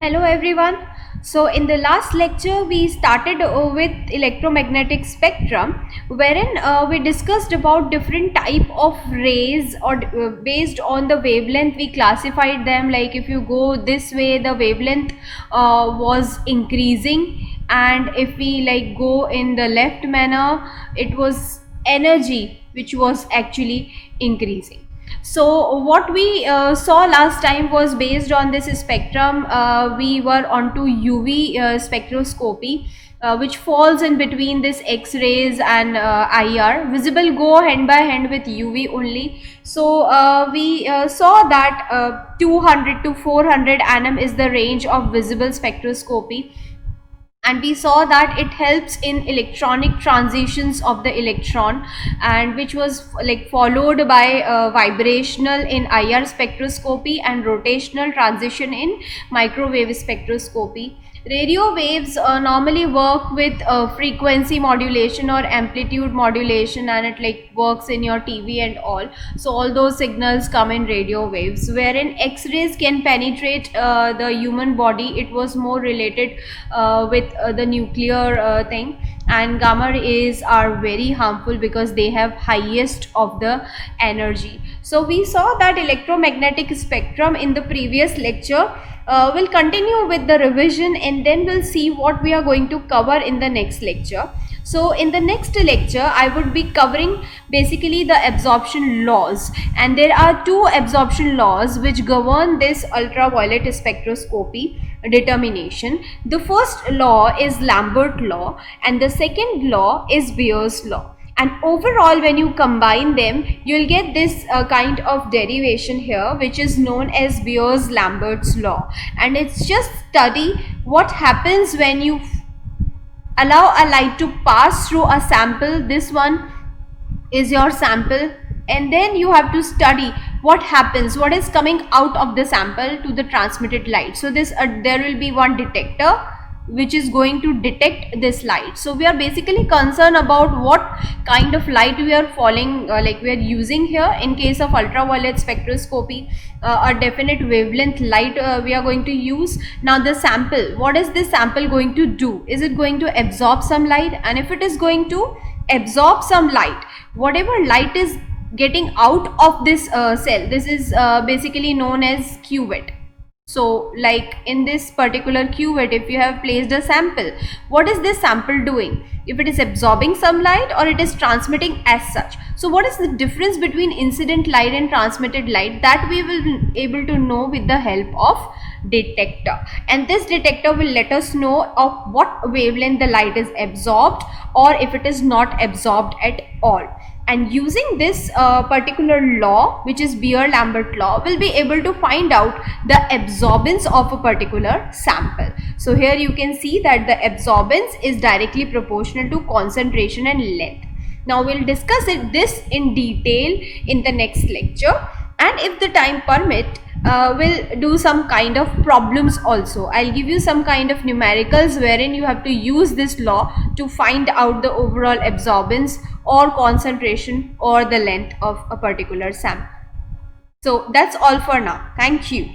Hello everyone. So in the last lecture we started with electromagnetic spectrum, wherein we discussed about different type of rays, or based on the wavelength we classified them. Like if you go this way, the wavelength was increasing, and if we like go in the left manner, it was energy which was actually increasing. So what we saw last time was based on this spectrum. We were onto UV spectroscopy, which falls in between this X-rays and IR. Visible go hand by hand with UV only. So we saw that 200 to 400 nm is the range of visible spectroscopy, and we saw that it helps in electronic transitions of the electron, and which was like followed by vibrational in IR spectroscopy and rotational transition in microwave spectroscopy. Radio waves normally work with frequency modulation or amplitude modulation, and it like works in your TV and all. So all those signals come in radio waves, wherein X-rays can penetrate the human body. It was more related with the nuclear thing, and gamma rays are very harmful because they have highest of the energy. So we saw that electromagnetic spectrum in the previous lecture. We'll continue with the revision, and then we'll see what we are going to cover in the next lecture. So in the next lecture, I would be covering basically the absorption laws, and there are two absorption laws which govern this ultraviolet spectroscopy determination. The first law is Lambert law, and the second law is Beer's law. And overall, when you combine them, you'll get this kind of derivation here, which is known as Beer's-Lambert's law. And it's just study what happens when you allow a light to pass through a sample. This one is your sample, and then you have to study what happens, what is coming out of the sample to the transmitted light. So this there will be one detector which is going to detect this light. So we are basically concerned about what kind of light we are falling, like we are using here. In case of ultraviolet spectroscopy, a definite wavelength light we are going to use. Now the sample, what is this sample going to do? Is it going to absorb some light? And if it is going to absorb some light, whatever light is getting out of this cell, this is basically known as cuvette. So like in this particular cuvette, if you have placed a sample, what is this sample doing? If it is absorbing some light, or it is transmitting as such. So what is the difference between incident light and transmitted light? That we will be able to know with the help of detector, and this detector will let us know of what wavelength the light is absorbed, or if it is not absorbed at all. And using this particular law, which is Beer-Lambert law, we'll be able to find out the absorbance of a particular sample. So here you can see that the absorbance is directly proportional to concentration and length. Now we'll discuss this in detail in the next lecture, and if the time permit, we'll do some kind of problems also. I'll give you some kind of numericals wherein you have to use this law to find out the overall absorbance or concentration or the length of a particular sample. So that's all for now. Thank you.